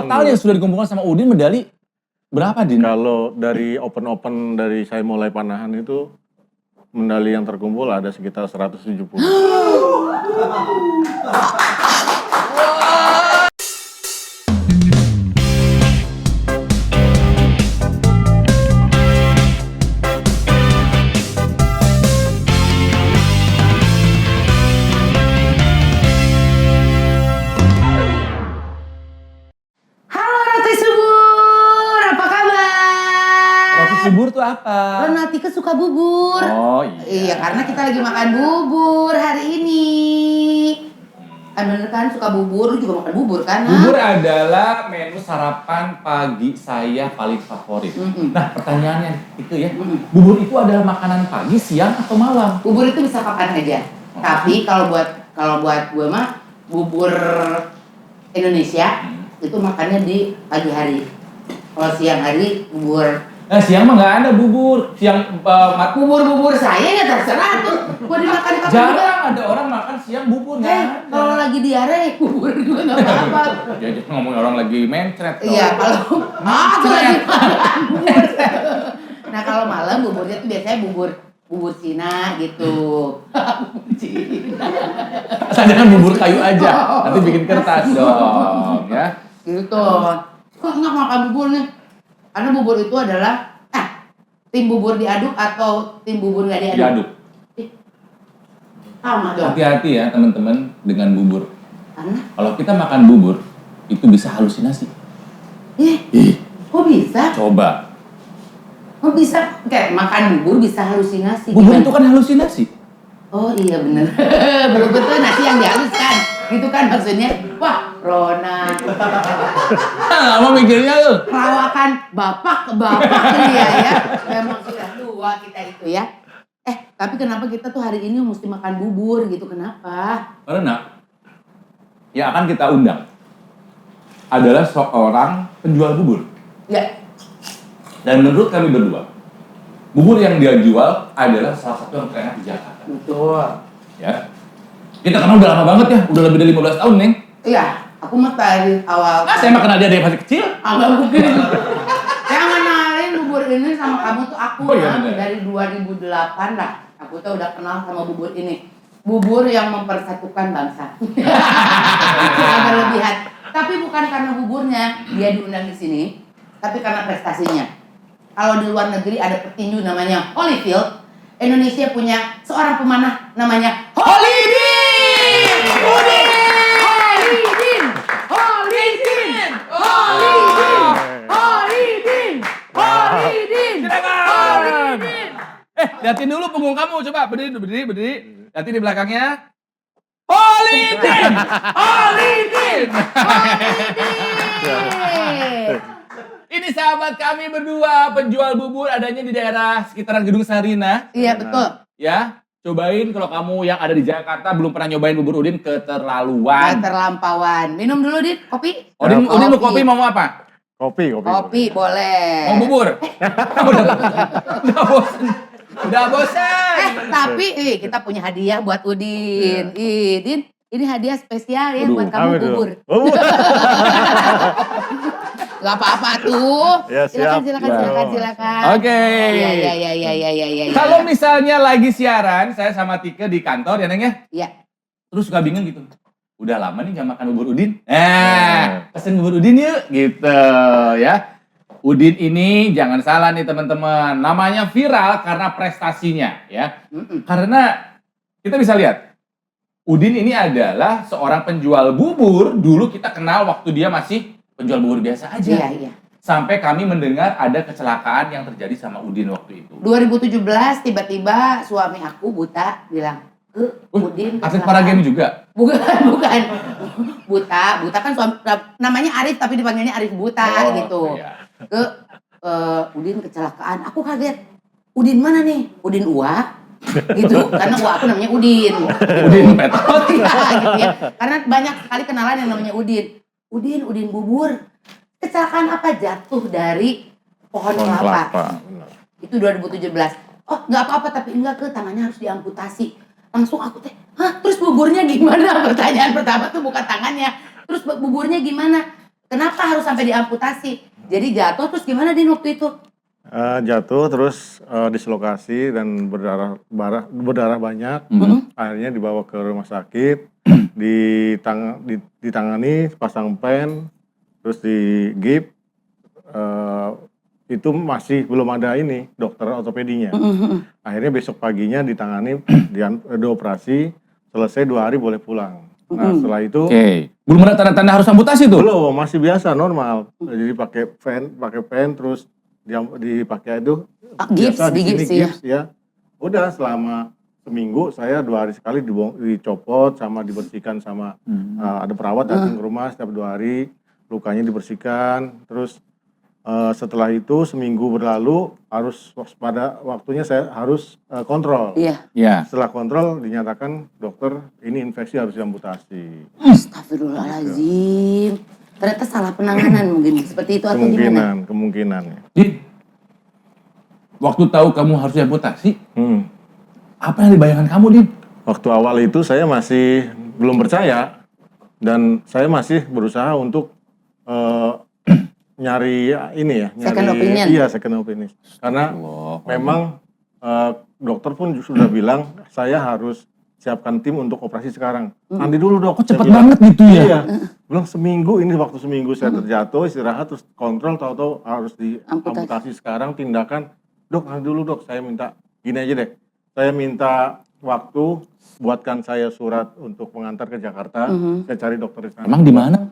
total yang sudah dikumpulkan sama Udin medali berapa, Din? Kalau dari open dari saya mulai panahan itu medali yang terkumpul ada sekitar 170. Bubur tuh apa? Renatika suka bubur. Oh iya. Iya, karena kita lagi makan bubur hari ini. Bener kan suka bubur, lu juga makan bubur kan? Bubur adalah menu sarapan pagi saya paling favorit. Nah pertanyaannya itu ya, bubur itu adalah makanan pagi, siang atau malam? Bubur itu bisa kapan aja. Tapi kalau buat gue mah bubur Indonesia itu makannya di pagi hari. Kalau siang hari bubur. Siang mah nggak ada bubur. Siang bubur saya ya terserah tuh. Gua dimakan kapan juga. Jarang ada orang makan siang bubur. Kalau lagi diare bubur juga nggak apa-apa. Jadi ngomongin orang lagi mencret. Iya kalau aku lagi makan bubur. Nah kalau malam buburnya tuh biasanya bubur Cina gitu. Bubur Cina. Asal jangan bubur kayu aja. Nanti bikin kertas dong ya. Gitu. Kok nggak makan bubur nih? Karena bubur itu adalah tim bubur diaduk atau tim bubur nggak diaduk? Diaduk. Sama dong. Hati-hati ya teman-teman dengan bubur. Karena? Kalau kita makan bubur itu bisa halusinasi. Kok bisa? Coba. Kok bisa? Kayak makan bubur bisa halusinasi. Bubur gimana? itu kan halusinasi. Oh iya bener. Belum betul nasi yang dihaluskan. Gitu kan maksudnya. Wah, Rona. Lama mikirnya tuh. Perawakan bapak ke bapak ya. Memang sudah tua kita itu ya. Tapi kenapa kita tuh hari ini mesti makan bubur gitu? Kenapa? Karena yang akan kita undang adalah seorang penjual bubur. Ya. Dan menurut kami berdua, bubur yang dia jual adalah salah satu yang terenak di Jakarta. Betul. Ya. Kita kenal udah lama banget ya, udah lebih dari 15 tahun, Neng. Iya, aku mah dari awal. Saya mah kenal dia dari masih kecil. Agak mungkin. Yang kenalin bubur ini sama kamu tuh aku dari 2008 lah. Aku tuh udah kenal sama bubur ini. Bubur yang mempersatukan bangsa. Jangan berlebihan. Tapi bukan karena buburnya dia diundang di sini, tapi karena prestasinya. Kalau di luar negeri ada petinju namanya Holyfield, Indonesia punya seorang pemanah namanya Holidin. Liatin dulu punggung kamu, coba berdiri. Liatin di belakangnya. Holidin. Ini sahabat kami berdua, penjual bubur adanya di daerah sekitaran Gedung Sarina. Iya, betul. Ya, cobain kalau kamu yang ada di Jakarta belum pernah nyobain bubur Udin keterlaluan. Keterlampauan. Minum dulu, Dit, kopi. Udin mau kopi mau apa? Kopi. Boleh. Mau bubur? Udah bosan. Tapi kita punya hadiah buat Udin. Din, ini hadiah spesial ya buat kamu bubur. Gak apa-apa tuh. Ya, Silakan. Oke. Iya. Kalau misalnya lagi siaran, saya sama Tika di kantor ya, Neng ya? Iya. Terus suka bingung gitu. Udah lama nih gak makan bubur Udin. Pesen bubur Udin yuk gitu ya. Udin ini jangan salah nih teman-teman. Namanya viral karena prestasinya ya. Karena kita bisa lihat. Udin ini adalah seorang penjual bubur. Dulu kita kenal waktu dia masih penjual bubur biasa aja. Iya. Sampai kami mendengar ada kecelakaan yang terjadi sama Udin waktu itu. 2017 tiba-tiba suami aku buta bilang, Udin atlet para game juga? Bukan. Buta kan suami, namanya Arif tapi dipanggilnya Arif Buta gitu. Iya. Udin kecelakaan. Aku kaget. Udin mana nih? Udin Uwa? Gitu. Karena Uwa aku namanya Udin. Udin Petrot. Gitu ya. Karena banyak sekali kenalan yang namanya Udin. Udin bubur. Kecelakaan apa? Jatuh dari pohon kelapa. Itu 2017. Oh nggak apa-apa tapi enggak tangannya harus diamputasi. Langsung aku terus buburnya gimana? Pertanyaan pertama tuh bukan tangannya. Terus buburnya gimana? Kenapa harus sampai diamputasi? Jadi jatuh terus gimana Din waktu itu? Jatuh terus dislokasi dan berdarah banyak. Akhirnya dibawa ke rumah sakit, ditangani, pasang pen, terus di gip. Itu masih belum ada ini dokter ortopedinya. Akhirnya besok paginya ditangani, dioperasi, selesai 2 hari boleh pulang. Nah setelah itu belum ada tanda-tanda harus amputasi tuh? belum, masih biasa normal. Jadi pakai pen terus dipakai itu Gips, biasa di sini gips, gips ya. Udah selama seminggu saya 2 hari sekali dicopot sama dibersihkan sama ada perawat datang ke rumah setiap 2 hari, lukanya dibersihkan. Terus setelah itu seminggu berlalu harus pada waktunya saya harus kontrol. Iya. Setelah kontrol dinyatakan dokter ini infeksi harus diamputasi. Astagfirullahaladzim. Ternyata salah penanganan mungkin seperti itu atau gimana? Kemungkinan. Din, waktu tahu kamu harus diamputasi, apa yang dibayangkan kamu, Din? Waktu awal itu saya masih belum percaya dan saya masih berusaha untuk nyari ini ya, Second opinion. Iya, second opinion. Karena memang dokter pun sudah bilang saya harus siapkan tim untuk operasi sekarang. Nanti dulu dok. Kok cepet banget gitu ya? Iya. Bilang seminggu, ini waktu seminggu saya terjatuh, istirahat, terus kontrol, tahu-tahu harus diamputasi sekarang, tindakan. Dok, nanti dulu dok, saya minta, gini aja deh. Saya minta waktu, buatkan saya surat untuk mengantar ke Jakarta, saya cari dokter di sana. Emang di mana?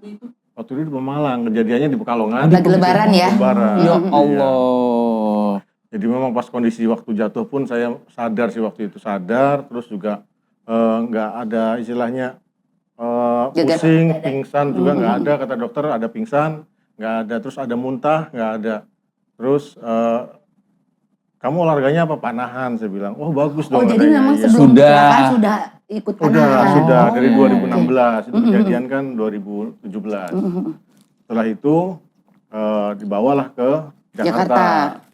Waktu itu di Pemalang, kejadiannya di Pekalongan. Lagi lebaran ya? Lebaran. Ya Allah. Jadi memang pas kondisi waktu jatuh pun saya sadar sih waktu itu, sadar, terus juga nggak ada istilahnya pusing, pingsan juga nggak ada, kata dokter ada pingsan, nggak ada, terus ada muntah, nggak ada, terus kamu olahraganya apa? Panahan, saya bilang. Oh bagus dong. Oh jadi katanya. memang Ya. sebelum kecelakaan sudah ikut panahan? Sudah dari iya, 2016, itu kejadian kan 2017. Setelah itu dibawalah ke Jakarta.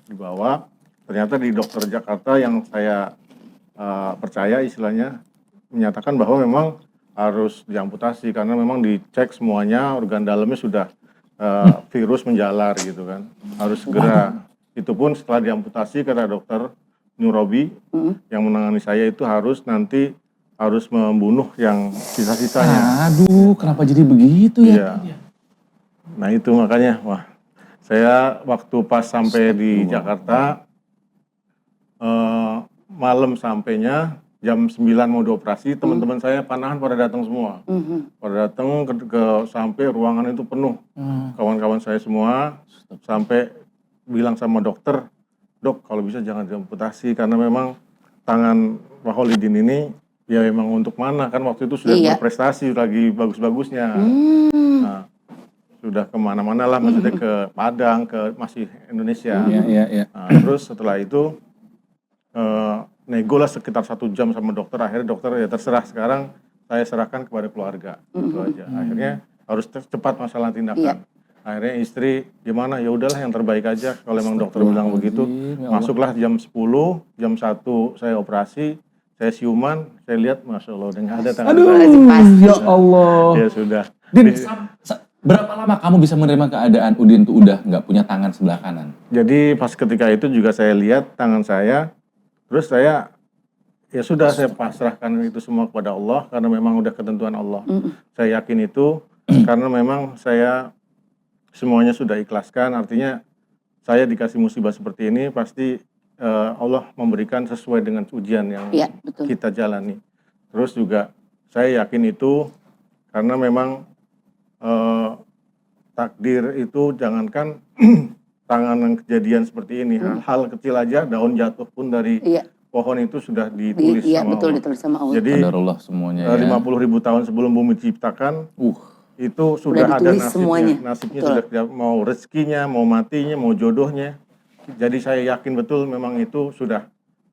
Dibawa, ternyata di dokter Jakarta yang saya percaya istilahnya, menyatakan bahwa memang harus diamputasi karena memang dicek semuanya organ dalamnya sudah virus menjalar gitu kan, harus segera. Itu pun setelah diamputasi kata dokter Nurobi yang menangani saya itu harus membunuh yang sisa-sisanya. Aduh, kenapa jadi begitu ya? Iya. Nah itu makanya, wah, saya waktu pas sampai di Jakarta malam sampainya jam 9 mau dioperasi, teman-teman saya panahan pada datang semua. Pada datang sampai ruangan itu penuh. Kawan-kawan saya semua sampai bilang sama dokter, dok kalau bisa jangan diamputasi karena memang tangan Pak Holidin ini ya memang untuk mana kan waktu itu sudah berprestasi lagi bagus-bagusnya. Nah, sudah kemana-mana lah, maksudnya ke Padang, ke masih Indonesia. Nah, terus setelah itu nego lah sekitar 1 jam sama dokter, akhirnya dokter ya terserah sekarang saya serahkan kepada keluarga, itu aja. Akhirnya harus cepat masalah tindakan. Akhirnya istri gimana, ya udahlah yang terbaik aja kalau memang dokter bilang begitu. Masuklah jam 10, jam 1 saya operasi, saya siuman, saya lihat Masya Allah udah nggak ada tangan. Ya Allah. Ya sudah. Din, berapa lama kamu bisa menerima keadaan Udin tuh udah nggak punya tangan sebelah kanan? Jadi pas ketika itu juga saya lihat tangan saya, terus saya ya sudah saya pasrahkan itu semua kepada Allah karena memang udah ketentuan Allah. Saya yakin itu karena memang saya semuanya sudah ikhlaskan, artinya saya dikasih musibah seperti ini pasti Allah memberikan sesuai dengan ujian yang kita jalani. Terus juga saya yakin itu karena memang takdir itu jangankan tangan yang kejadian seperti ini, hal kecil aja daun jatuh pun dari pohon itu sudah ditulis sama Allah. Ditulis sama Allah. Jadi Qadarullah semuanya ya. 50.000 tahun sebelum bumi diciptakan, itu sudah ada nasibnya. Semuanya. Nasibnya sudah mau rezekinya, mau matinya, mau jodohnya. Jadi saya yakin betul memang itu sudah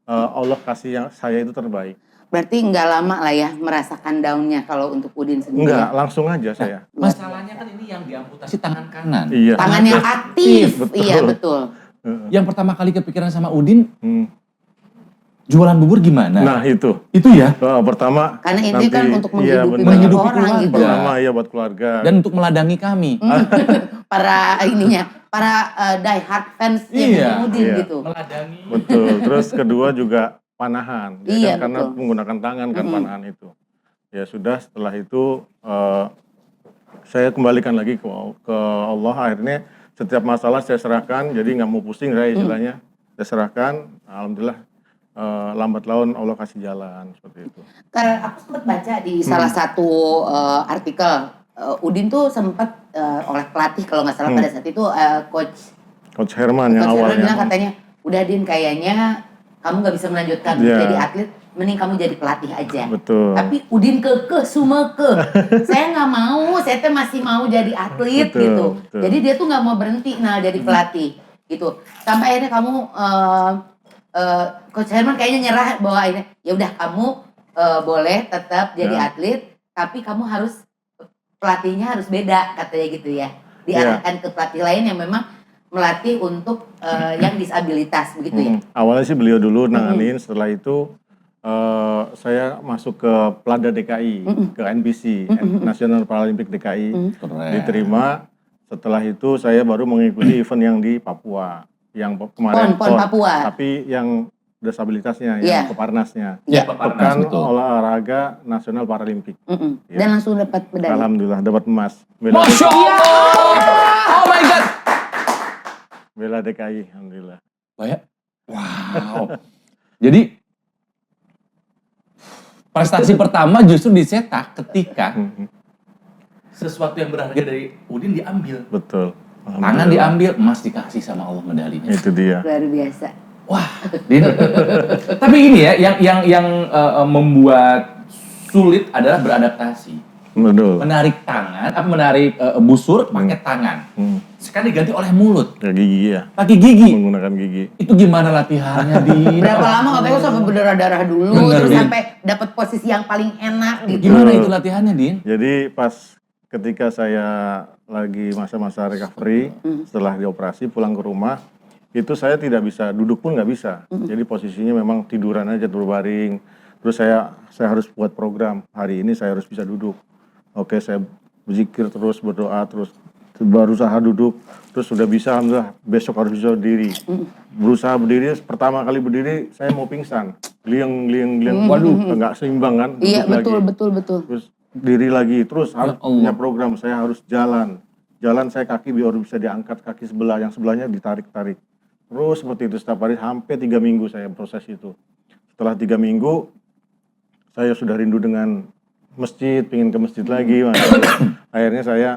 Allah kasih yang saya itu terbaik. Berarti nggak lama lah ya merasakan daunnya kalau untuk Udin sendiri. Enggak, langsung aja saya. Masalahnya kan ini yang diamputasi tangan kanan. Iya. Tangan yang aktif. Betul. Iya betul. Yang pertama kali kepikiran sama Udin, jualan bubur gimana? Nah itu ya. pertama Karena ini kan untuk iya, menghidupi benar. banyak Menghidupi orang gitu. keluarga. Pertama ya buat keluarga. Dan untuk meladangi kami. para die hard fans Iya, Udin iya. gitu. Meladangi. Betul. Terus kedua juga panahan. Ya Iya, kan, karena betul. menggunakan tangan kan panahan itu. Ya sudah, setelah itu saya kembalikan lagi ke Allah. Akhirnya setiap masalah saya serahkan. Jadi nggak mau pusing saya istilahnya. Saya serahkan. Alhamdulillah lambat laun Allah kasih jalan seperti itu. Karena aku sempat baca di salah satu artikel, Udin tuh sempat oleh pelatih kalau nggak salah pada saat itu Coach Herman yang Coach Herman awalnya. bilang katanya, udah Din kayaknya kamu nggak bisa melanjutkan Iya. jadi atlet, mending kamu jadi pelatih aja. Betul. Tapi Udin sumeke. Saya nggak mau, saya tuh masih mau jadi atlet Betul, gitu. betul. Jadi dia tuh nggak mau berhenti jadi pelatih gitu. Sampai akhirnya kamu Coach Herman kayaknya nyerah bahwa akhirnya ya udah kamu boleh tetap jadi atlet, tapi kamu harus pelatihnya harus beda katanya gitu ya. Diarahkan ke pelatih lain yang memang melatih untuk yang disabilitas begitu ya. Awalnya sih beliau dulu nanganin, setelah itu saya masuk ke Plada DKI, ke NPC, National Paralympic DKI, diterima. Setelah itu saya baru mengikuti event yang di Papua, yang kemarin PON Papua. tapi yang disabilitasnya, Iya. yang Peparnasnya, Iya. Pekan Olahraga Nasional Paralimpik. Iya. Dan langsung dapat medali. Alhamdulillah dapat emas. Masya Allah. Oh my God. Bela DKI, alhamdulillah. Banyak. Wow. Jadi prestasi pertama justru dicetak ketika sesuatu yang berharga dari Udin diambil. Betul. Tangan diambil, emas dikasih sama Allah medalinya. Itu dia. Luar biasa. Wah, Din. Tapi ini ya, yang membuat sulit adalah beradaptasi. Betul. Menarik tangan, menarik busur pakai tangan. Sekarang diganti oleh mulut. Ya gigi ya. Pakai gigi. Menggunakan gigi. Itu gimana latihannya, Din? Berapa lama katanya sampai berdarah-darah dulu, Bener, terus Din. sampai dapat posisi yang paling enak gitu. Gimana itu latihannya, Din? Jadi pas ketika saya lagi masa-masa recovery, setelah dioperasi pulang ke rumah, itu saya tidak bisa, duduk pun nggak bisa. Jadi posisinya memang tiduran aja, berbaring. Terus saya harus buat program, hari ini saya harus bisa duduk. Oke, saya berzikir terus, berdoa terus, berusaha duduk, terus sudah bisa, alhamdulillah, besok harus bisa berdiri. Berusaha berdiri, pertama kali berdiri saya mau pingsan, glieng, waduh, nggak seimbang kan, duduk Iya, lagi. betul. Terus diri lagi, terus harus Allah. punya program, saya harus jalan saya kaki biar bisa diangkat, kaki sebelah, yang sebelahnya ditarik-tarik. Terus seperti itu setiap hari, hampir 3 minggu saya proses itu. Setelah 3 minggu, saya sudah rindu dengan masjid, pengen ke masjid lagi. Akhirnya saya,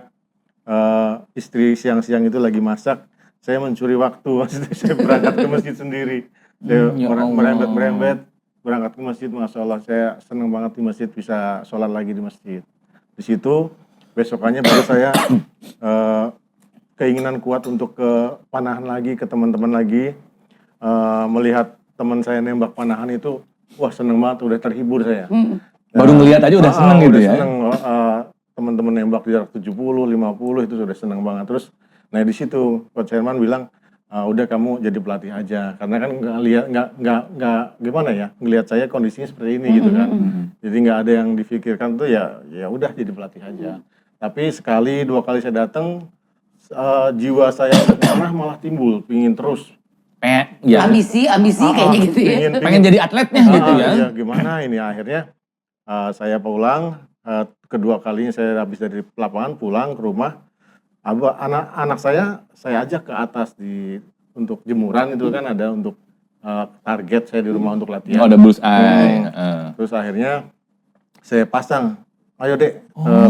istri siang-siang itu lagi masak, saya mencuri waktu, maksudnya saya berangkat ke masjid sendiri. Saya Ya Allah. merembet, berangkat ke masjid, Masya Allah, saya senang banget di masjid, bisa sholat lagi di masjid. Di situ, besokannya baru saya keinginan kuat untuk ke panahan lagi, ke teman-teman lagi, melihat teman saya nembak panahan itu, wah seneng banget, udah terhibur saya. Baru ngelihat aja udah seneng gitu udah ya? Seneng, teman-teman nembak di jarak 70, 50 itu sudah seneng banget. Terus, nah di situ Coach Herman bilang, udah kamu jadi pelatih aja, karena kan nggak gimana ya, ngelihat saya kondisinya seperti ini gitu kan. Jadi nggak ada yang difikirkan tuh ya udah jadi pelatih aja. Tapi sekali 2 kali saya datang, jiwa saya malah timbul, pingin terus. Ya, Ambisi kayaknya gitu ya. pengen jadi atletnya gitu ya? Iya, gimana ini akhirnya saya pulang, kedua kalinya saya habis dari lapangan pulang ke rumah, anak saya ajak ke atas untuk jemuran itu kan ada untuk target saya di rumah untuk latihan. Oh, ada bullseye. Terus akhirnya saya pasang, ayo dek,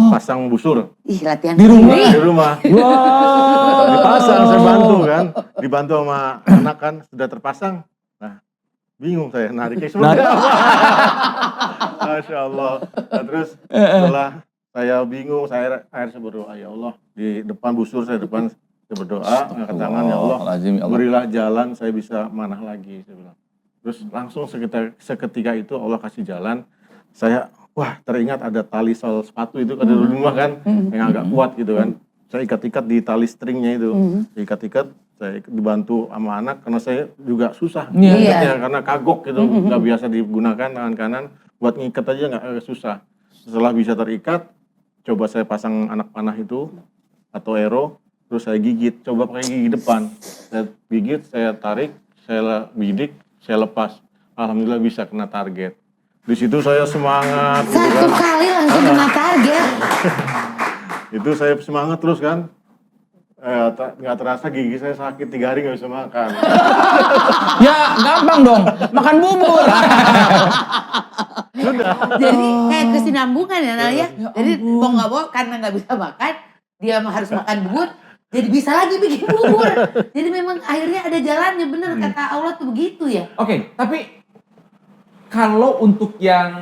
pasang busur Ih, latihan Di rumah? sendiri. di rumah. Wow. Dipasang, saya dibantu sama anak kan, sudah terpasang. Nah, bingung saya nariknya seperti apa. Masya Allah. Nah, terus setelah saya bingung, saya akhirnya berdoa, ya Allah, di depan busur saya berdoa, angkat tangan, ya Allah, berilah jalan saya bisa manah lagi, saya bilang. Terus langsung seketika itu Allah kasih jalan, saya wah teringat ada tali sol sepatu itu ada di rumah kan, yang agak kuat gitu kan. Saya ikat-ikat di tali stringnya itu, ikat-ikat, Saya dibantu sama anak karena saya juga susah Iya. ngikatnya, karena kagok gitu, nggak biasa digunakan tangan kanan, buat ngikat aja nggak susah. Setelah bisa terikat, coba saya pasang anak panah itu atau arrow, terus saya gigit, coba pakai gigi depan. Saya gigit, saya tarik, saya bidik, saya lepas. Alhamdulillah bisa kena target. Di situ saya semangat gitu Satu kan. kali langsung kena target. Itu saya semangat terus kan. Nggak terasa gigi saya sakit 3 hari nggak bisa makan. Ya gampang dong, makan bubur. Jadi kayak kesinambungan ya Nal ya. Jadi mau nggak mau karena nggak bisa makan, dia harus makan bubur. Jadi bisa lagi bikin bubur. Jadi memang akhirnya ada jalannya, bener kata Allah tuh begitu ya. Oke, tapi kalau untuk yang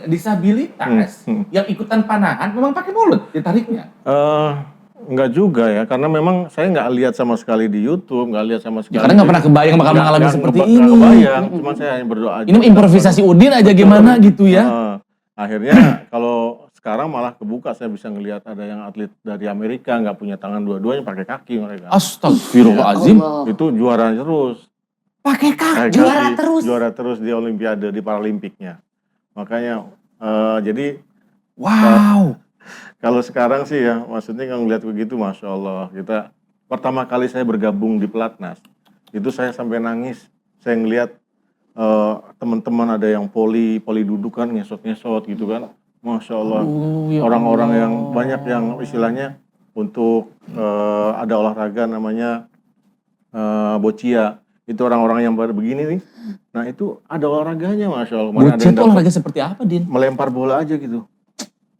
disabilitas, yang ikutan panahan memang pakai mulut ditariknya. Enggak juga ya, karena memang saya nggak lihat sama sekali di YouTube, nggak lihat sama sekali. Ya, karena nggak pernah kebayang bakal mengalami seperti ini. Nggak kebayang, cuma saya hanya berdoa aja. Ini improvisasi Udin aja gimana gitu ya. Akhirnya kalau sekarang malah kebuka, saya bisa ngelihat ada yang atlet dari Amerika nggak punya tangan dua-duanya, pakai kaki mereka. Astagfirullahaladzim. Itu juara terus. Pakai kaki. Juara terus di Olimpiade, di Paralimpiknya. Makanya jadi Wow. kalau sekarang sih ya, maksudnya kalau ngeliat begitu, Masya Allah. Pertama kali saya bergabung di Pelatnas, itu saya sampai nangis. Saya ngeliat teman-teman ada yang poli duduk kan, ngesot-ngesot gitu kan. Masya Allah, orang-orang yang banyak yang istilahnya untuk ada olahraga namanya boccia. Itu orang-orang yang begini nih. Nah itu ada olahraganya, Masya Allah. Boccia itu olahraga seperti apa, Din? Melempar bola aja gitu,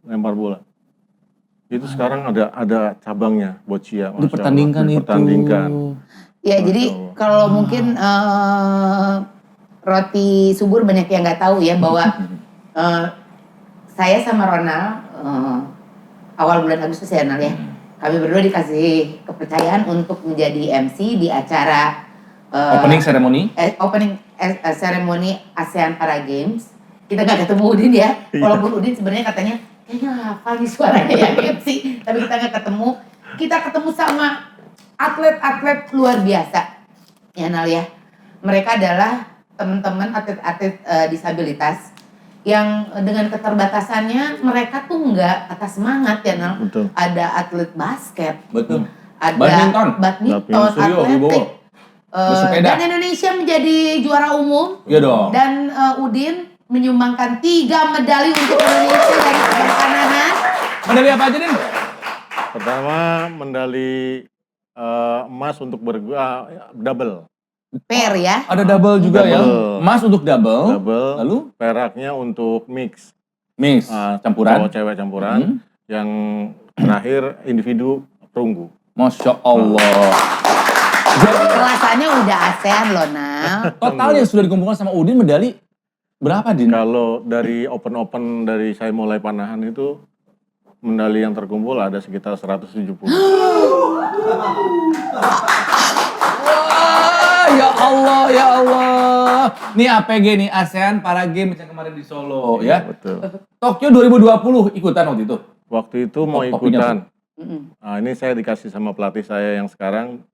melempar bola. Itu sekarang ada cabangnya, boccia. Dipertandingkan itu. Ya jadi kalau mungkin Roti Subur banyak yang nggak tahu ya bahwa saya sama Ronald awal bulan Agustus ya Nal ya, kami berdua dikasih kepercayaan untuk menjadi MC di acara opening ceremony ASEAN Para Games. Kita nggak ketemu Udin ya, walaupun Udin sebenarnya katanya kayaknya hafal nih suaranya ya MC, tapi kita nggak ketemu. Kita ketemu sama atlet-atlet luar biasa ya Nal ya. Mereka adalah teman-teman atlet-atlet disabilitas yang dengan keterbatasannya mereka tuh nggak patah semangat ya Nal. Betul. Ada atlet basket, Betul. ada Badminton, atletik. Dan Indonesia menjadi juara umum. Iya dong. Dan Udin menyumbangkan 3 medali untuk Indonesia dari cabang panahan. Medali apa aja, Din? Pertama medali emas untuk double. Pair ya. Ada double juga ya. Double. Emas untuk double. Lalu Peraknya untuk mix. mix, campuran. Cowok cewek campuran. Yang terakhir individu perunggu. Masya Allah. Kelasannya udah ASEAN loh Nal. Total yang sudah dikumpulkan sama Udin medali berapa, Din? Kalau dari open dari saya mulai panahan itu, medali yang terkumpul ada sekitar 170. Wah, ya Allah, ya Allah. Nih APG nih, ASEAN Para Games yang kemarin di Solo ya. Betul. Tokyo 2020 ikutan waktu itu? Waktu itu mau Topinya ikutan. Nah, ini saya dikasih sama pelatih saya yang sekarang,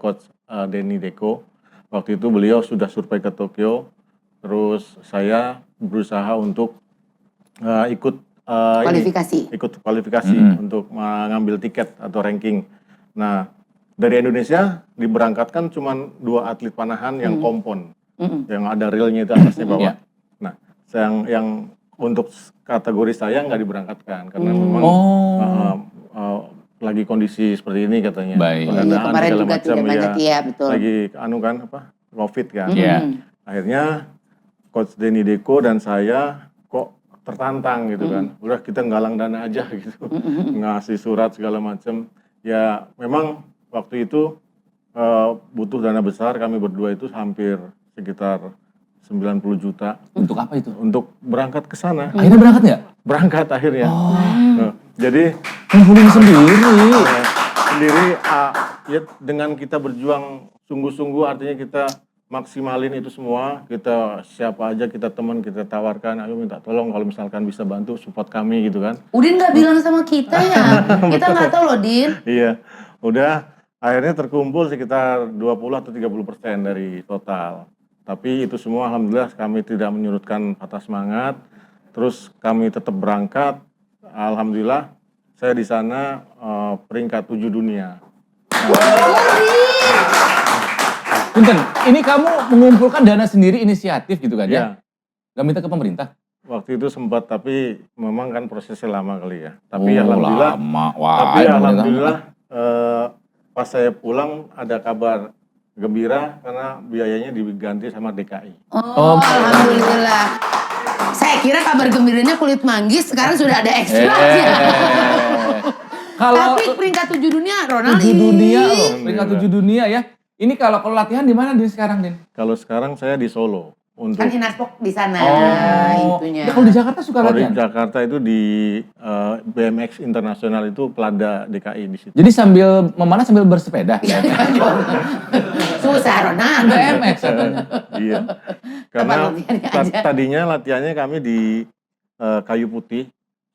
Coach Denny Deko. Waktu itu beliau sudah survei ke Tokyo. Terus saya berusaha untuk ikut kualifikasi untuk mengambil tiket atau ranking. Nah, dari Indonesia diberangkatkan cuma 2 atlet panahan yang kompon, yang ada reelnya itu atasnya bawah. Nah, yang untuk kategori saya nggak diberangkatkan karena memang lagi kondisi seperti ini katanya. Baik. Kemarin juga tidak banyak ya, betul. Lagi COVID kan. Akhirnya Coach Denny Deko dan saya kok tertantang gitu kan. Udah kita nggalang dana aja gitu. Ngasih surat segala macam. Ya memang waktu itu butuh dana besar, kami berdua itu hampir sekitar 90 juta. Untuk apa itu? Untuk berangkat ke sana. Akhirnya berangkat nggak? Berangkat akhirnya. Nah, jadi ngumpulin sendiri. Ya dengan kita berjuang sungguh-sungguh, artinya kita maksimalin itu semua. Kita siapa aja kita teman kita tawarkan, ayo minta tolong kalau misalkan bisa bantu support kami gitu kan. Udin nggak bilang sama kita ya, kita nggak tahu loh Din. Iya, udah Akhirnya terkumpul sekitar 20 atau 30% dari total. Tapi itu semua alhamdulillah kami tidak menyurutkan patah semangat. Terus kami tetap berangkat. Alhamdulillah saya di sana peringkat 7 dunia. Punten, ini kamu mengumpulkan dana sendiri inisiatif gitu kan ya? Ya, Gak minta ke pemerintah? waktu itu sempat tapi memang kan prosesnya lama kali ya. Tapi Oh, alhamdulillah, lama. Wah, tapi pemerintah. alhamdulillah pas saya pulang ada kabar gembira karena biayanya diganti sama DKI. Oh, alhamdulillah. Saya kira kabar gembiranya kulit manggis, sekarang sudah ada ekstranya. Kalau Tapi peringkat 7 dunia, Ronald. 7 dunia loh, Ih. peringkat 7 dunia ya. Ini kalau latihan di mana Din sekarang, Din? Kalau sekarang saya di Solo untuk Kan Inaspok di sana itunya. Ya, kalau di Jakarta suka kalau di latihan. Jakarta itu di BMX Internasional itu Pelada DKI di situ. Jadi sambil memanah sambil bersepeda. Susah, Ronald. BMX katanya. Iya. Karena latihannya aja. tadinya latihannya kami di Kayu Putih.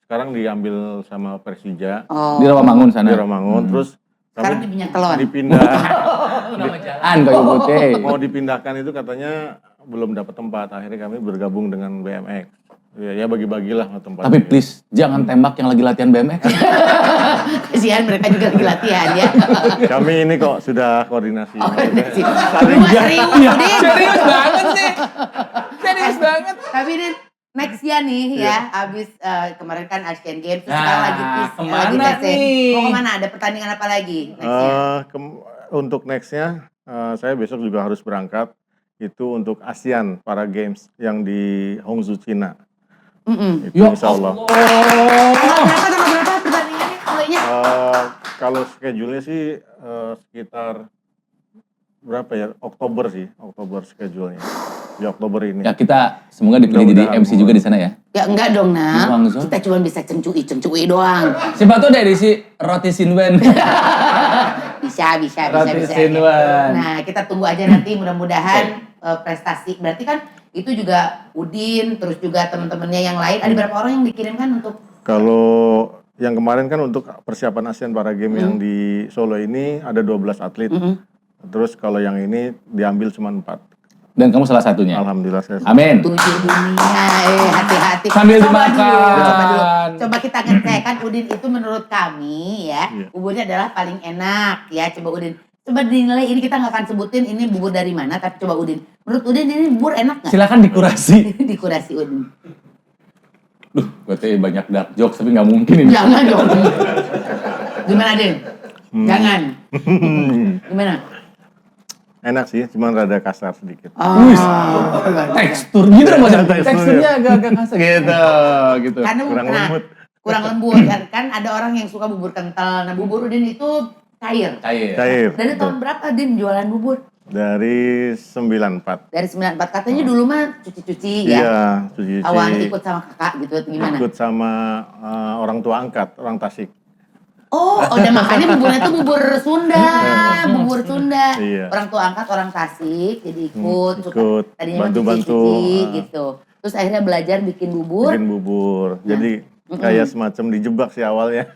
Sekarang diambil sama Persija Oh. Di Rawamangun di sana. Rawamangun. Terus Sekarang kami di Minyak Telon. dipindah. Nama jalan Kayu Putih. Mau dipindahkan itu katanya belum dapat tempat. Akhirnya kami bergabung dengan BMX. Ya bagi-bagilah tempat. Tapi please jangan tembak yang lagi latihan BMX. Kasihan mereka juga lagi latihan ya. Kami ini kok sudah koordinasi. Oh, koordinasi. Saling Lu mah serius, Iya, Udin. serius banget sih. Serius banget. Tapi Din, next ya nih ya, abis kemarin kan Asian Games, terus Nah, sekarang lagi lagi kemana tes. nih? Mau kemana? Ada pertandingan apa lagi nextnya? Untuk nextnya, saya besok juga harus berangkat. Itu untuk ASEAN Para Games yang di Hangzhou, Cina. Itu Ya insya Allah. Tanggal berapa pertandingannya? Mulainya? Kalau schedule-nya sih sekitar berapa ya? Oktober sih, Oktober schedule-nya. Di Oktober ini. Ya kita semoga dipilih jadi Mudah-mudahan. MC juga di sana ya. Ya enggak dong, Nak. Hangzhou. Kita cuma bisa cengcui doang. Siapa tuh dari si Roti Sinwen. Bisa. Roti Sinwen. Nah, kita tunggu aja nanti mudah-mudahan prestasi. Berarti kan itu juga Udin, terus juga teman-temannya yang lain. Ada berapa orang yang dikirimkan untuk Kalau yang kemarin kan untuk persiapan ASEAN Para Games yang di Solo ini ada 12 atlet. Terus kalau yang ini diambil cuma 4. Dan kamu salah satunya. Alhamdulillah saya. Amin. 7 dunia? Hati-hati. Sambil Coba dimakan. dulu. Coba kita ngecek kan Udin itu menurut kami ya, Iya. buburnya adalah paling enak ya. Coba Udin. Coba dinilai, ini kita nggak akan sebutin ini bubur dari mana, tapi coba Udin. Menurut Udin ini bubur enak nggak? Silakan dikurasi. Dikurasi Udin. Duh, gue tuh banyak dark jokes tapi nggak mungkin ini. Jangan dong. Gimana Din? Jangan. Gimana? Enak sih, cuma rada kasar sedikit. Wih, tekstur gitu dong maksudnya. Teksturnya. Teksturnya agak-agak kasar gitu. Karena Kurang lembut. kurang lembut kan ada orang yang suka bubur kental. Nah, bubur Udin itu cair. Cair. Dari betul. tahun berapa Din jualan bubur? Dari 94. Dari 94. Katanya dulu mah cuci-cuci ya. Iya, cuci-cuci. Awalnya ikut sama kakak gitu atau gimana? Ikut sama orang tua angkat, orang Tasik. Oh, udah makanya buburnya tuh bubur Sunda, bubur Sunda. Iya. Orang tua angkat orang Tasik, jadi ikut, suka ikut, tadinya mah bantu-bantu, cuci-cuci gitu. Terus akhirnya belajar bikin bubur. Bikin bubur. Jadi kayak semacam dijebak sih awalnya.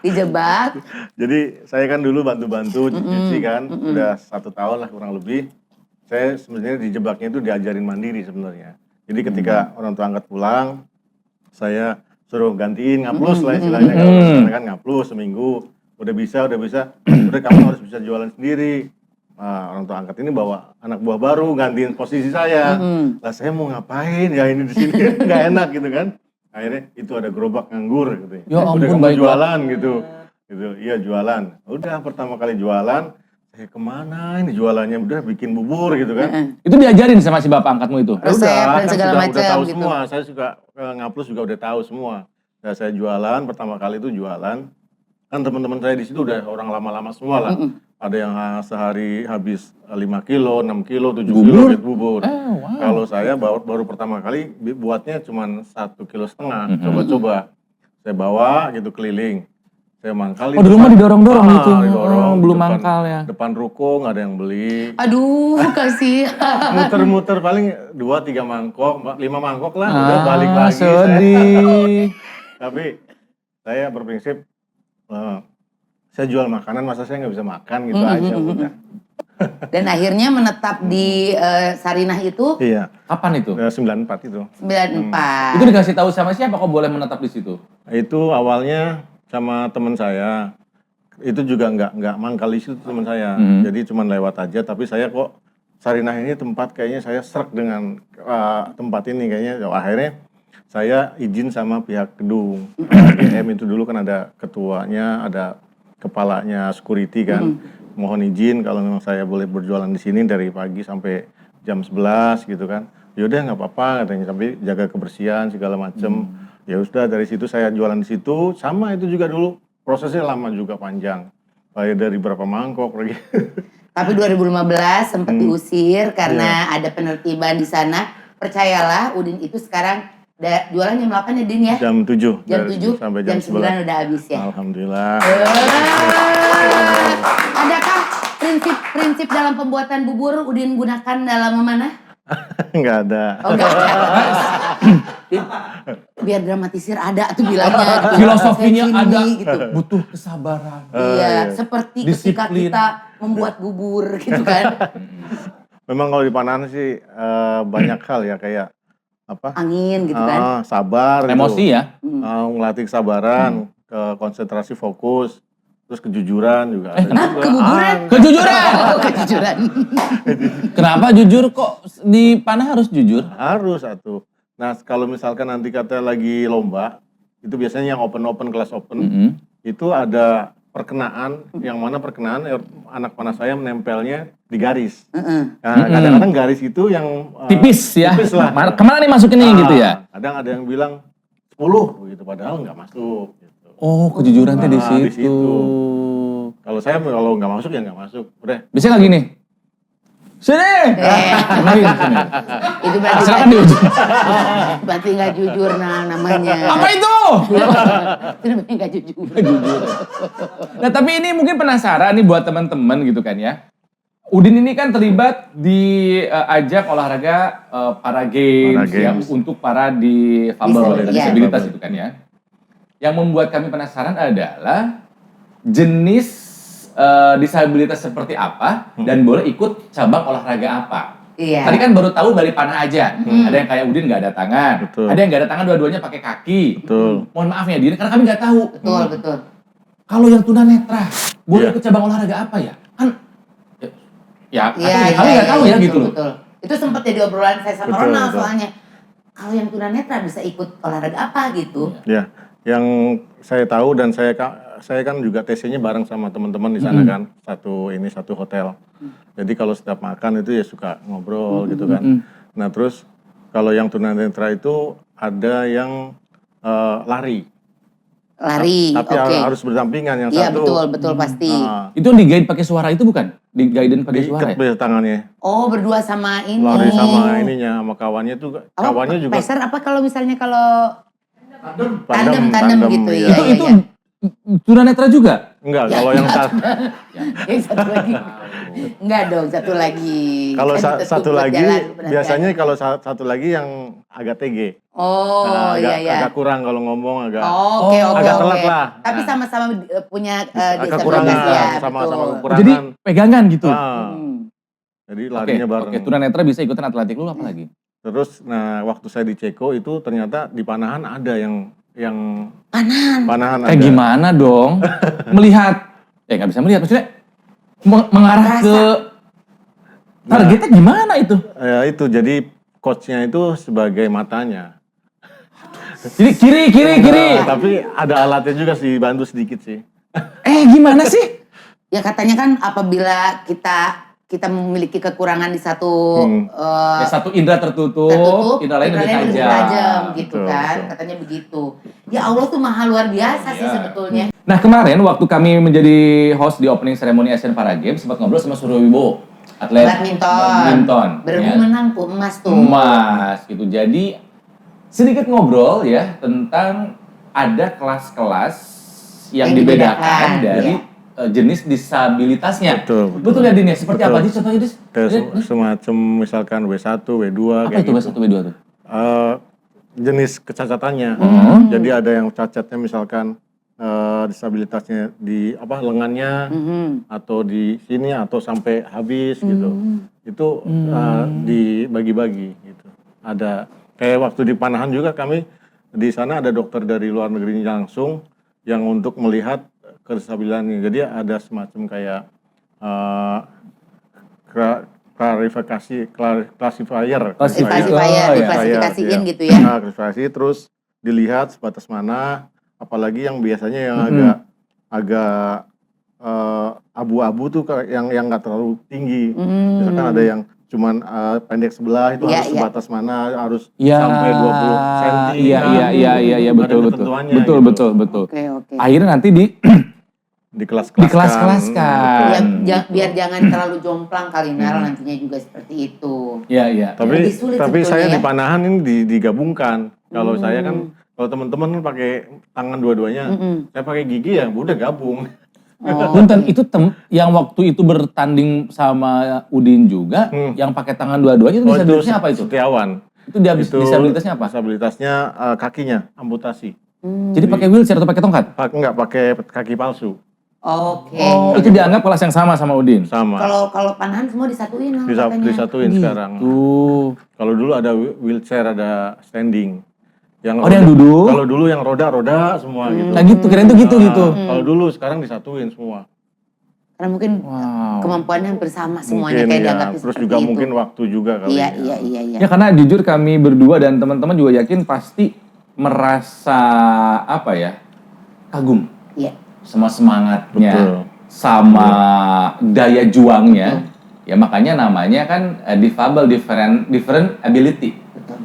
Dijebak. Jadi saya kan dulu bantu-bantu cuci kan, udah 1 tahun lah kurang lebih. Saya sebenarnya dijebaknya itu diajarin mandiri sebenarnya. Jadi ketika orang tua angkat pulang, saya suruh gantiin ngaplus lah istilahnya kalau misalnya kan ngaplus seminggu, udah bisa, udah kamu harus bisa jualan sendiri. Nah, orang tua angkat ini bawa anak buah baru gantiin posisi saya. Lah saya mau ngapain ya ini di sini nggak enak gitu kan. Akhirnya itu ada gerobak nganggur gitu. Ya udah ampun, kamu baik jualan gitu. Iya jualan. Udah pertama kali jualan, saya kemana ini jualannya udah bikin bubur gitu kan. Itu diajarin sama si bapak angkatmu itu? Resep dan segala udah macam tahu gitu. semua. Saya suka ngaplus juga udah tahu semua. Nah, saya jualan pertama kali itu jualan. Kan teman-teman saya di situ udah orang lama-lama semua lah. Ada yang sehari habis 5 kilo, 6 kilo, 7 kilo gitu bubur. Wow. Kalau saya baru pertama kali buatnya cuma 1,5 kilo. Coba-coba. Saya bawa gitu keliling. Saya mangkal. Oh, di rumah didorong-dorong gitu. Didorong. Belum Depan- mangkal ya. Depan ruko nggak ada yang beli. Aduh, kasih. Muter-muter paling 2-3 mangkok, 5 mangkok lah, udah balik lagi. Sedih. Tapi saya berprinsip saya jual makanan, masa saya nggak bisa makan gitu aja udah. Dan akhirnya menetap di Sarinah itu Iya. Kapan itu? 94 itu. 94. Itu dikasih tahu sama siapa kok boleh menetap di situ? Itu awalnya sama teman saya. Itu juga nggak mangkal di situ teman saya. Jadi cuma lewat aja. Tapi saya kok Sarinah ini tempat kayaknya saya serak dengan tempat ini kayaknya. Akhirnya saya izin sama pihak gedung. GM itu dulu kan ada ketuanya, ada kepalanya security kan. Mohon izin kalau memang saya boleh berjualan di sini dari pagi sampai jam 11 gitu kan. Yaudah nggak apa-apa katanya, tapi jaga kebersihan segala macem. Ya sudah dari situ saya jualan di situ. Sama itu juga dulu prosesnya lama juga panjang. Kayak dari berapa mangkok lagi. Tapi 2015 sempat diusir karena ada penertiban di sana. Percayalah, Udin itu sekarang jualan jam 8 ya Din ya? Jam 7. Jam 7 sampai jam 9 udah habis ya? Alhamdulillah. Adakah prinsip dalam pembuatan bubur Udin gunakan dalam memanah? Nggak ada. Oh enggak ada. Biar dramatisir ada tuh bilangnya. Filosofinya Kayak ada, gini, gitu. butuh kesabaran. Iya, seperti ketika Disiplin. kita membuat bubur gitu kan. Memang kalau di Panahan sih banyak hal ya kayak apa? Angin gitu kan. Sabar. Emosi gitu. ya? Ngelatih kesabaran, ke konsentrasi fokus, terus kejujuran juga. ada juga. Kebuburan? Kejujuran! Oh, kejujuran. Kenapa jujur kok di panah harus jujur? Harus satu. Nah kalau misalkan nanti kata lagi lomba, itu biasanya yang open kelas open, itu ada perkenaan, yang mana perkenaan anak panah saya menempelnya di garis. Nah, kadang-kadang garis itu yang Tipis ya? tipis lah. Kemana nih masukin nih gitu ya? Kadang ada yang bilang 10 gitu, padahal nggak masuk. Gitu. Oh, kejujuran tuh di Di situ. situ. Kalau saya kalau nggak masuk ya nggak masuk, udah. Bisa nggak gini? Sini! Kenalin sini. Itu berarti Silakan di ujung. berarti nggak jujur namanya. Apa itu? Itu namanya nggak jujur. Nah tapi ini mungkin penasaran nih buat teman-teman gitu kan ya. Udin ini kan terlibat di ajak olahraga para games, yang untuk para difabel dan disabilitas itu kan ya. Yang membuat kami penasaran adalah jenis disabilitas seperti apa dan boleh ikut cabang olahraga apa. Iya. Tadi kan baru tahu balik panah aja. Ada yang kayak Udin nggak ada tangan. Betul. Ada yang nggak ada tangan dua-duanya pakai kaki. Betul. Mohon maaf ya Din, karena kami nggak tahu. Betul. Kalau yang tunanetra boleh ikut cabang olahraga apa ya? Kan kami nggak tahu ya gitu loh. Betul. Itu sempat jadi obrolan saya sama Betul, Ronald betul. soalnya. Kalau yang tunanetra bisa ikut olahraga apa gitu? Ya, yang saya tahu dan saya kan juga TC-nya bareng sama teman-teman di sana kan, satu hotel. Jadi kalau setiap makan itu ya suka ngobrol gitu kan. Nah terus kalau yang tunanetra itu ada yang lari. Tapi harus berdampingan yang Iya, satu. betul pasti. Itu yang di-guide pakai suara itu bukan? Di-guide pakai suara Diikat ya? tangannya. Oh, berdua sama ini. Lari sama ininya, sama kawannya itu. Kawannya juga. Peser apa kalau misalnya kalau Tandem gitu iya. ya. Itu tunanetra juga? Enggak, kalau yang satu. Yang satu lagi. Enggak dong, satu lagi. Kalau Kan itu satu buat lagi, jalan, berat biasanya kan? kalau satu lagi yang agak TG. Oh, Agak kurang kalau ngomong agak. Oke. agak telat lah. Tapi Nah. sama-sama punya Kekurangan, disabilitas ya, sama-sama betul. kekurangan. Jadi pegangan gitu? Jadi larinya bareng. Oke, tunanetra bisa ikutan atletik lu apa lagi? Terus, nah waktu saya di Ceko itu ternyata di Panahan ada yang Panahan. ada. Kayak gimana dong? Melihat, nggak bisa melihat, maksudnya mengarah ke targetnya gimana itu? Ya itu, jadi coachnya itu sebagai matanya. Jadi kiri. Nah, tapi ada alatnya juga sih, bantu sedikit sih. Gimana sih? Ya katanya kan apabila kita memiliki kekurangan di satu Satu indera tertutup, indera lain lebih tajam. gitu Betul, kan, betul. katanya begitu. Ya Allah tuh maha luar biasa sih sebetulnya. Nah kemarin waktu kami menjadi host di opening ceremony Asian Para Games, sempat ngobrol sama Suryo Wibowo, atlet badminton. Berebut menang tuh emas tuh. Emas gitu. Jadi sedikit ngobrol ya tentang ada kelas-kelas yang dibedakan dari jenis disabilitasnya. Betul ya Din ya? Seperti apa sih contohnya Dis? Semacam misalkan W1, W2 Apa kayak itu gitu. W1, W2 tuh? Jenis kecacatannya. Jadi ada yang cacatnya misalkan disabilitasnya di lengannya atau di sini atau sampai habis gitu. Itu dibagi-bagi gitu. Ada kayak waktu di Panahan juga kami di sana ada dokter dari luar negeri langsung yang untuk melihat kestabilannya. Jadi ada semacam kayak classifier, diklasifikasiin gitu ya. Nah, klasifikasi terus dilihat sebatas mana, apalagi yang biasanya yang agak abu-abu tuh yang nggak terlalu tinggi. Misalkan ada yang cuman pendek sebelah itu harus sebatas mana, harus sampai 20 cm. Iya, betul. Oke. Akhirnya nanti dikelas-kelaskan. Biar jangan terlalu jomplang kali nantinya juga seperti itu. Iya. Tapi saya di Panahan ini digabungkan. Kalau saya kan, kalau teman-teman kan pakai tangan dua-duanya, saya pakai gigi ya udah gabung. Punten itu yang waktu itu bertanding sama Udin juga, yang pakai tangan dua-duanya itu disabilitasnya apa itu? Setiawan. Itu disabilitasnya apa? Disabilitasnya kakinya amputasi. Jadi pakai wheelchair atau pakai tongkat? Enggak, pakai kaki palsu. Oke. Itu dianggap kelas yang sama Udin? Sama. Kalau Panahan semua disatuin Disatuin sekarang. Kalau dulu ada wheelchair, ada standing. Yang duduk? Kalau dulu yang roda semua gitu. Nah gitu, kirain itu gitu. Kalau dulu sekarang disatuin semua. Karena mungkin kemampuannya bersama semuanya mungkin, kayak dianggap terus juga itu. mungkin waktu juga kali. Iya. Ya karena jujur kami berdua dan teman-teman juga yakin pasti merasa kagum. Iya. Sama semangatnya, Betul. sama daya juangnya. Ya makanya namanya kan difabel, different ability. Betul.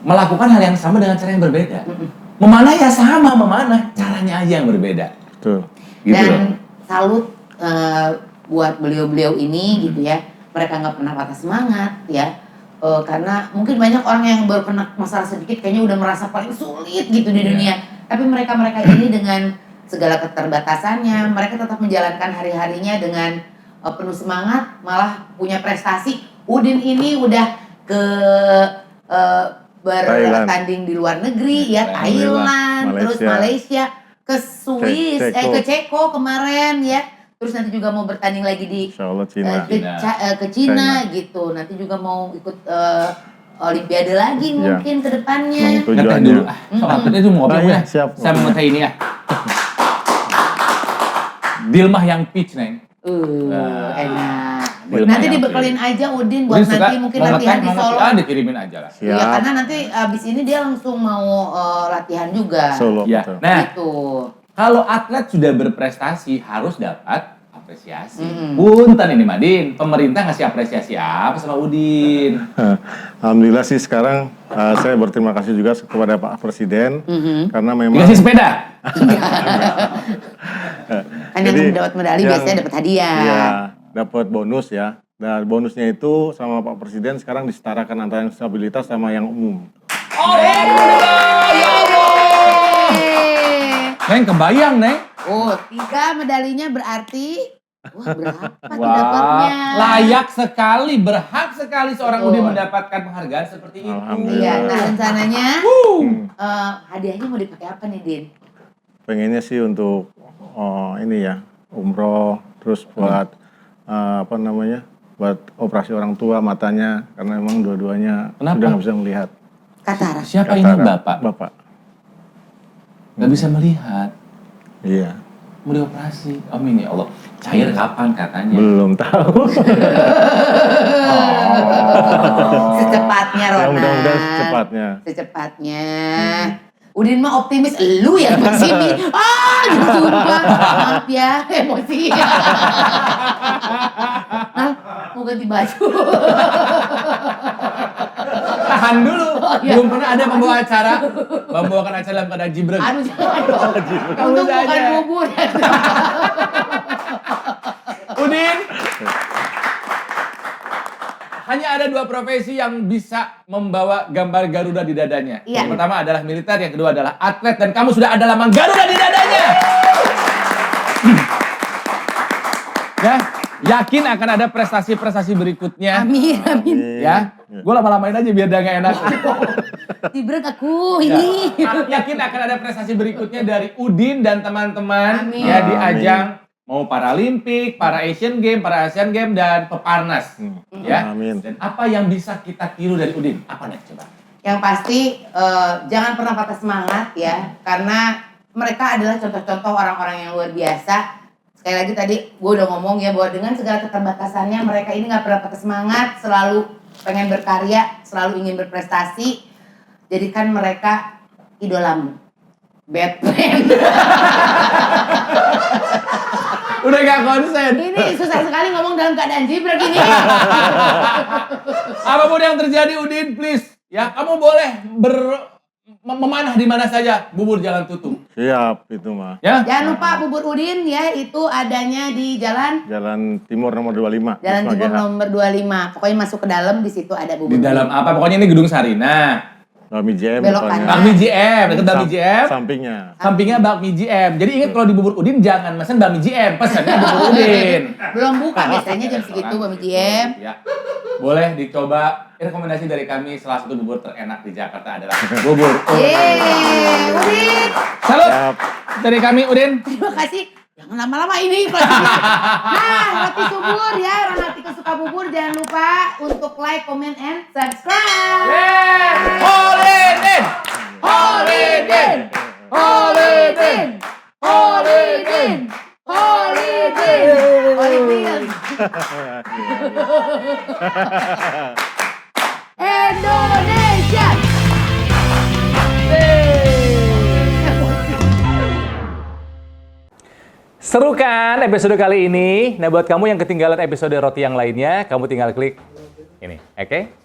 Melakukan hal yang sama dengan cara yang berbeda. Memanah ya sama, caranya aja yang berbeda. Betul. Gitu. Dan salut buat beliau-beliau ini gitu ya. Mereka nggak pernah patah semangat ya. Karena mungkin banyak orang yang baru kena masalah sedikit kayaknya udah merasa paling sulit gitu di dunia. Tapi mereka ini dengan segala keterbatasannya, mereka tetap menjalankan hari-harinya dengan penuh semangat, malah punya prestasi. Udin ini udah ke bertanding di luar negeri ya, Thailand, terus Malaysia, ke Swiss, ke Ceko kemarin ya. Terus nanti juga mau bertanding lagi di ke Cina gitu. Nanti juga mau ikut Olimpiade lagi mungkin ke depannya. Ngeteh dulu. Soalnya itu mau ngopi ya. Saya mau ngeteh ini ya. Dilmah yang peach, Neng. Enak. Nanti dibekelin aja Udin buat nanti mungkin latihan di Solo. Dikirimin aja lah. Iya, karena nanti abis ini dia langsung mau latihan juga. Solo. Ya. Betul. Nah, Gitu. kalau atlet sudah berprestasi harus dapat apresiasi. Punten ini Madin, pemerintah ngasih apresiasi apa sama Udin? Alhamdulillah sih sekarang saya berterima kasih juga kepada Pak Presiden karena memang Dikasih sepeda. Kan yang dapat medali biasanya dapat hadiah. Iya, dapat bonus ya. Dan bonusnya itu sama Pak Presiden sekarang disetarakan antara yang disabilitas sama yang umum. Alhamdulillah, ya Allah. Neng kebayang, Neng. 3 medalinya berarti berapa dapatnya? Layak sekali, berhak sekali seorang Udin mendapatkan penghargaan seperti itu. Iya, nah rencananya hadiahnya mau dipakai apa nih, Din? Pengennya sih untuk ini ya, umroh, terus buat buat operasi orang tua matanya karena memang dua-duanya Kenapa? sudah nggak bisa melihat. Katarak. Siapa ini Bapak? Bapak. Nggak bisa melihat. Iya. Mau dioperasi. Amin ya Allah. Cair kapan katanya? Belum tahu. Secepatnya, Ronald. Ya mudah-mudahan secepatnya. Secepatnya. Udin mah optimis, lu yang pesimis. Sumpah. Maaf ya, emosi. Mau ganti baju. Tahan dulu. Belum pernah ada pembawa acara membawakan acara dalam keadaan jibrek. Aduh, jangan dong. Untung bukan bubur. Udin. Hanya ada 2 profesi yang bisa membawa gambar Garuda di dadanya. Iya. Yang pertama adalah militer, yang kedua adalah atlet, dan kamu sudah ada lambang Garuda di dadanya. Ya, yakin akan ada prestasi-prestasi berikutnya. Amin. Ya, gue lama-lamain aja biar dia gak enak. Cibrek aku ini. Aku yakin akan ada prestasi berikutnya dari Udin dan teman-teman Amin. ya di ajang mau Paralimpik, para Asian Games, para Asian Games dan Peparnas. Ya. Amin. Dan apa yang bisa kita tiru dari Udin? Apa nih coba? Yang pasti jangan pernah patah semangat ya, karena mereka adalah contoh-contoh orang-orang yang luar biasa. Sekali lagi tadi gue udah ngomong ya bahwa dengan segala keterbatasannya mereka ini nggak pernah patah semangat, selalu pengen berkarya, selalu ingin berprestasi. Jadikan mereka idolamu. Batman. Udah gak konsen. Ini susah sekali ngomong dalam keadaan jibrek ini. Apapun yang terjadi Udin, please. Ya, kamu boleh memanah di mana saja. Bubur jangan tutup. Siap itu mah. Ya. Jangan lupa bubur Udin ya, itu adanya di Jalan Timur nomor 25. Jalan Wisma Timur GH. nomor 25. Pokoknya masuk ke dalam, di situ ada bubur. Di dalam apa? Pokoknya ini Gedung Sarina. Bakmi JM Belok depannya. kanan. Bakmi JM, dekat Bakmi JM. Sampingnya. Sampingnya Bakmi JM. Jadi ingat kalau di bubur Udin jangan mesen Bakmi JM, pesannya bubur Udin. Belum buka biasanya jam segitu Bami JM. Ya. Boleh dicoba. Rekomendasi dari kami salah satu bubur terenak di Jakarta adalah bubur Udin. Yeay, Udin. Salut Siap. dari kami Udin. Terima kasih. Jangan lama-lama ini closingnya. Nah, roti subur ya, orang hati kesuka bubur. Jangan lupa untuk like, comment, and subscribe. Holidin! Holidin! Holidin! Holidin! Holidin! Holidin. Indonesia. Seru kan episode kali ini? Nah buat kamu yang ketinggalan episode roti yang lainnya, kamu tinggal klik ini, oke?